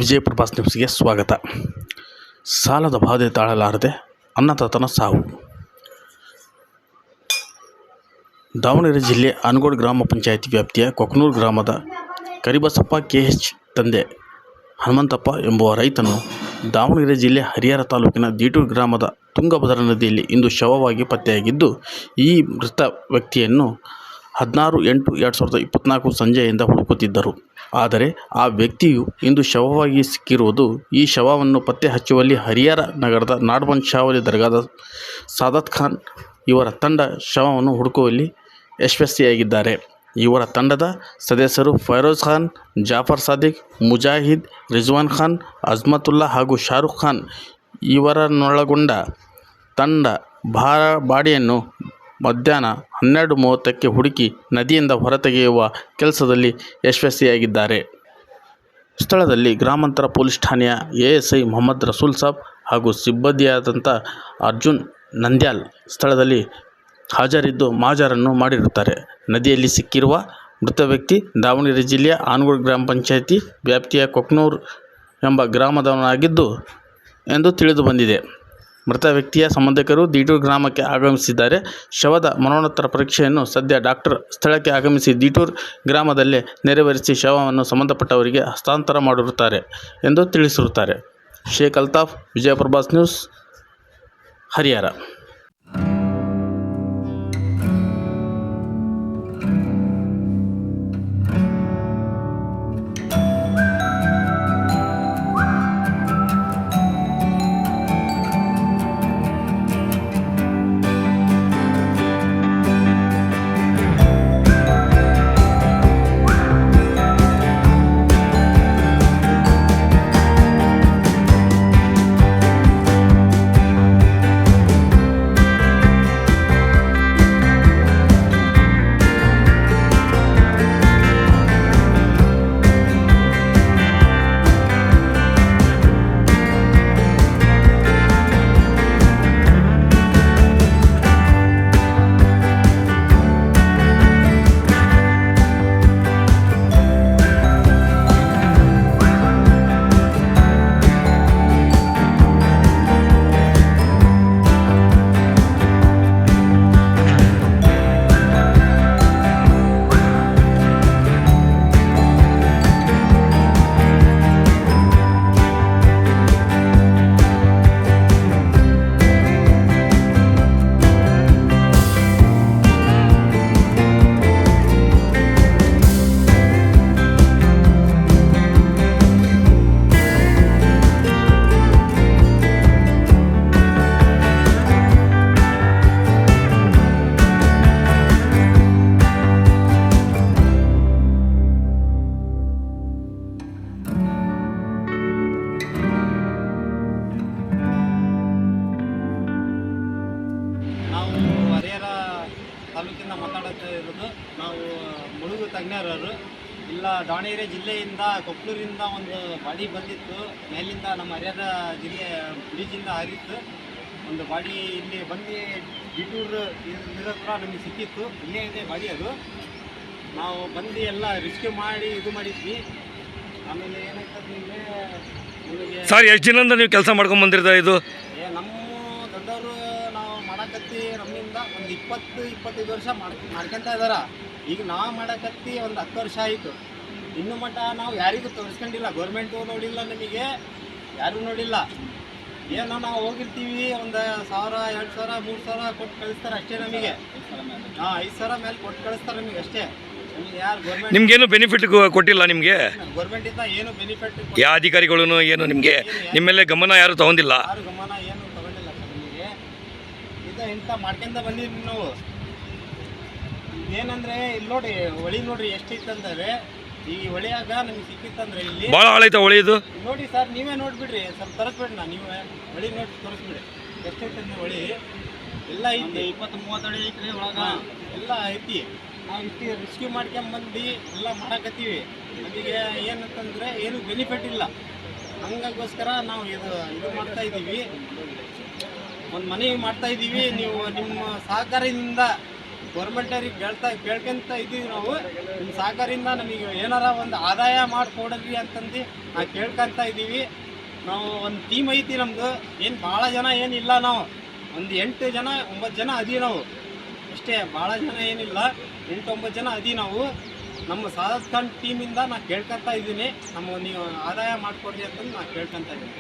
ವಿಜಯಪ್ರಭಾಸ್ ನ್ಯೂಸ್ಗೆ ಸ್ವಾಗತ. ಸಾಲದ ಬಾಧೆ ತಾಳಲಾರದೆ ಅನ್ನದಾತನ ಸಾವು. ದಾವಣಗೆರೆ ಜಿಲ್ಲೆ ಆನಗೋಡು ಗ್ರಾಮ ಪಂಚಾಯಿತಿ ವ್ಯಾಪ್ತಿಯ ಕೊಕ್ಕನೂರು ಗ್ರಾಮದ ಕರಿಬಸಪ್ಪ KH ತಂದೆ ಹನುಮಂತಪ್ಪ ಎಂಬುವ ರೈತನು ದಾವಣಗೆರೆ ಜಿಲ್ಲೆ ಹರಿಹರ ತಾಲೂಕಿನ ದೀಟೂರು ಗ್ರಾಮದ ತುಂಗಭದ್ರಾ ನದಿಯಲ್ಲಿ ಇಂದು ಶವವಾಗಿ ಪತ್ತೆಯಾಗಿದ್ದು, ಈ ಮೃತ ವ್ಯಕ್ತಿಯನ್ನು 16/8/2024 ಸಂಜೆಯಿಂದ ಹುಡುಕುತ್ತಿದ್ದರು. ಆದರೆ ಆ ವ್ಯಕ್ತಿಯು ಇಂದು ಶವವಾಗಿ ಸಿಕ್ಕಿರುವುದು. ಈ ಶವವನ್ನು ಪತ್ತೆ ಹಚ್ಚುವಲ್ಲಿ ಹರಿಹರ ನಗರದ ನಾಡವಂಶಾವಳಿ ದರ್ಗಾದ ಸಾದತ್ ಖಾನ್ ಇವರ ತಂಡ ಶವವನ್ನು ಹುಡುಕುವಲ್ಲಿ ಯಶಸ್ವಿಯಾಗಿದ್ದಾರೆ. ಇವರ ತಂಡದ ಸದಸ್ಯರು ಫೈರೋಜ್ ಖಾನ್, ಜಾಫರ್ ಸಾದಿಕ್, ಮುಜಾಹಿದ್, ರಿಜ್ವಾನ್ ಖಾನ್, ಅಜ್ಮತುಲ್ಲಾ ಹಾಗೂ ಶಾರುಖ್ ಖಾನ್ ಇವರನ್ನೊಳಗೊಂಡ ತಂಡ ಬಾಡಿಯನ್ನು ಮಧ್ಯಾಹ್ನ 12:30ಕ್ಕೆ ಹುಡುಕಿ ನದಿಯಿಂದ ಹೊರತೆಗೆಯುವ ಕೆಲಸದಲ್ಲಿ ಯಶಸ್ವಿಯಾಗಿದ್ದಾರೆ. ಸ್ಥಳದಲ್ಲಿ ಗ್ರಾಮಾಂತರ ಪೊಲೀಸ್ ಠಾಣೆಯ ASI ಮೊಹಮ್ಮದ್ ರಸೂಲ್ ಸಾಬ್ ಹಾಗೂ ಸಿಬ್ಬಂದಿಯಾದಂಥ ಅರ್ಜುನ್ ನಂದ್ಯಾಲ್ ಸ್ಥಳದಲ್ಲಿ ಹಾಜರಿದ್ದು ಮಹಜರನ್ನು ಮಾಡಿರುತ್ತಾರೆ. ನದಿಯಲ್ಲಿ ಸಿಕ್ಕಿರುವ ಮೃತ ವ್ಯಕ್ತಿ ದಾವಣಗೆರೆ ಜಿಲ್ಲೆಯ ಆನಗೋಡು ಗ್ರಾಮ ಪಂಚಾಯಿತಿ ವ್ಯಾಪ್ತಿಯ ಕೊಕ್ಕನೂರು ಎಂಬ ಗ್ರಾಮದವನಾಗಿದ್ದು ಎಂದು ತಿಳಿದು ಬಂದಿದೆ. ಮೃತ ವ್ಯಕ್ತಿಯ ಸಂಬಂಧಿಕರು ದೀಟೂರು ಗ್ರಾಮಕ್ಕೆ ಆಗಮಿಸಿದ್ದಾರೆ. ಶವದ ಮರಣೋತ್ತರ ಪರೀಕ್ಷೆಯನ್ನು ಸದ್ಯ ಡಾಕ್ಟರ್ ಸ್ಥಳಕ್ಕೆ ಆಗಮಿಸಿ ದೀಟೂರು ಗ್ರಾಮದಲ್ಲೇ ನೆರವೇರಿಸಿ ಶವವನ್ನು ಸಂಬಂಧಪಟ್ಟವರಿಗೆ ಹಸ್ತಾಂತರ ಮಾಡಿರುತ್ತಾರೆ ಎಂದು ತಿಳಿಸಿರುತ್ತಾರೆ. ಶೇಖ್ ಅಲ್ತಾಫ್, ವಿಜಯಪ್ರಭಾಸ್ ನ್ಯೂಸ್, ಹರಿಹರ. ತಾಲೂಕಿಂದ ಮಾತಾಡ್ತಾ ಇರೋದು. ನಾವು ಮುಳುಗು ತಜ್ಞರವರು. ಇಲ್ಲ, ದಾವಣಗೆರೆ ಜಿಲ್ಲೆಯಿಂದ ಕೊಕ್ಕನೂರಿಂದ ಒಂದು ಬಾಡಿ ಬಂದಿತ್ತು. ಮೇಲಿಂದ ನಮ್ಮ ಹರಿಹರ ಜಿಲ್ಲೆ ಬ್ರಿಡ್ಜಿಂದ ಹರಿತ್ತು ಒಂದು ಬಾಡಿ. ಇಲ್ಲಿ ಬಂದು ದೀಟೂರು ಇರೋ ಕೂಡ ನಮಗೆ ಸಿಕ್ಕಿತ್ತು. ಇಲ್ಲೇ ಇದೆ ಬಾಡಿ. ಅದು ನಾವು ಬಂದು ಎಲ್ಲ ರಿಸ್ಕ್ಯೂ ಮಾಡಿ ಇದು ಮಾಡಿದ್ವಿ. ಆಮೇಲೆ ಏನಾಗ್ತದೆ ನಿಮಗೆ ಸರ್, ಎಷ್ಟು ದಿನದಿಂದ ನೀವು ಕೆಲಸ ಮಾಡ್ಕೊಂಡು ಬಂದಿರ್ತಾ? ಇದು ನಮ್ಮ ದೊಡ್ಡವರು ನಾವು ಮಾಡಕತ್ತಿ ನಮ್ಮಿಂದ ಒಂದು 20-25 ವರ್ಷ ಮಾಡ್ಕೊಂತ ಇದಾರ. ಈಗ ನಾವು ಮಾಡಕತ್ತಿ ಒಂದು 10 ವರ್ಷ ಆಯಿತು. ಇನ್ನೂ ಮಟ್ಟ ನಾವು ಯಾರಿಗೂ ತೋರಿಸ್ಕೊಂಡಿಲ್ಲ. ಗೌರ್ಮೆಂಟು ನೋಡಿಲ್ಲ, ನಮಗೆ ಯಾರೂ ನೋಡಿಲ್ಲ. ಏನೋ ನಾವು ಹೋಗಿರ್ತೀವಿ, ಒಂದು 1000, 2000, 3000 ಕೊಟ್ಟು ಕಳಿಸ್ತಾರೆ ಅಷ್ಟೇ ನಮಗೆ. 5,000 ಮೇಲೆ ಕೊಟ್ಟು ಕಳಿಸ್ತಾರೆ ನಮಗೆ ಅಷ್ಟೇ. ನಮಗೆ ಯಾರು ಗೌರ್ಮೆಂಟ್ ನಿಮ್ಗೇನು ಬೆನಿಫಿಟ್ ಕೊಟ್ಟಿಲ್ಲ? ನಿಮಗೆ ಗೌರ್ಮೆಂಟಿಂದ ಏನು ಬೆನಿಫಿಟ್, ಯಾವ ಅಧಿಕಾರಿಗಳು ಏನು ನಿಮಗೆ ನಿಮ್ಮ ಮೇಲೆ ಗಮನ ಯಾರು ತಗೊಂಡಿಲ್ಲ? ಯಾರು ಗಮನ ಏನು ತಗೊಂಡಿಲ್ಲ ಸರ್ ನಮಗೆ. ಇಂಥ ಮಾಡ್ಕೊಂತ ಬಂದಿದ್ವಿ ನಾವು. ಏನಂದರೆ ಇಲ್ಲಿ ನೋಡಿ, ಹೊಳಿ ನೋಡ್ರಿ ಎಷ್ಟಿತ್ತಂದರೆ, ಈ ಹೊಳಿಯಾಗ ನಮಗೆ ಸಿಕ್ಕಿತ್ತಂದ್ರೆ ಇಲ್ಲಿ ಭಾಳ ಆಳೈತ ಹೊಳಿ ಇದು. ನೋಡಿ ಸರ್, ನೀವೇ ನೋಡ್ಬಿಡ್ರಿ, ಸ್ವಲ್ಪ ತೋರಿಸ್ಬಿಡ್ರಿ. ನೀವೇ ಹೊಳಿ ನೋಡಿ ತೋರಿಸ್ಬಿಡ್ರಿ ಎಷ್ಟೈತಂದ್ರೆ ಹೊಳಿ. ಎಲ್ಲ ಐತಿ, 20-30 ಅಡಿ ಐತ್ರಿ ಒಳಗೆ. ಎಲ್ಲ ಐತಿ. ನಾವು ಇಷ್ಟು ರಿಸ್ಕ್ಯೂ ಮಾಡ್ಕೊಂಬಂದು ಎಲ್ಲ ಮಾಡಕತ್ತೀವಿ. ನಮಗೆ ಏನಂತಂದರೆ ಏನು ಬೆನಿಫಿಟ್ ಇಲ್ಲ. ಹಂಗಾಗೋಸ್ಕರ ನಾವು ಇದು ಮಾಡ್ತಾ ಇದ್ದೀವಿ. ಒಂದು ಮನವಿ ಮಾಡ್ತಾ ಇದ್ದೀವಿ. ನೀವು ನಿಮ್ಮ ಸಹಕಾರದಿಂದ ಗೌರ್ಮೆಂಟವ್ರಿಗೆ ಕೇಳ್ಕೊಂತ ಇದ್ದೀವಿ ನಾವು. ನಿಮ್ಮ ಸಹಕಾರದಿಂದ ನಮಗೆ ಏನಾರ ಒಂದು ಆದಾಯ ಮಾಡಿಕೊಡ್ರಿ ಅಂತಂದು ನಾವು ಕೇಳ್ಕೊಂತ ಇದ್ದೀವಿ. ನಾವು ಒಂದು ಟೀಮ್ ಐತಿ ನಮ್ಮದು, ಏನು ಭಾಳ ಜನ ಏನಿಲ್ಲ, ನಾವು ಒಂದು 8 ಜನ 9 ಜನ ಅದೀವಿ ನಾವು ಅಷ್ಟೇ, ಭಾಳ ಜನ ಏನಿಲ್ಲ, 8-9 ಜನ ಅದೀವಿ ನಾವು. ನಮ್ಮ ಸಾದತ್ ಖಾನ್ ಟೀಮಿಂದ ನಾನು ಕೇಳ್ಕೊತಾ ಇದ್ದೀನಿ, ನೀವು ಆದಾಯ ಮಾಡಿಕೊಡ್ರಿ ಅಂತಂದು ನಾನು ಕೇಳ್ಕೊತಾ ಇದ್ದೀನಿ.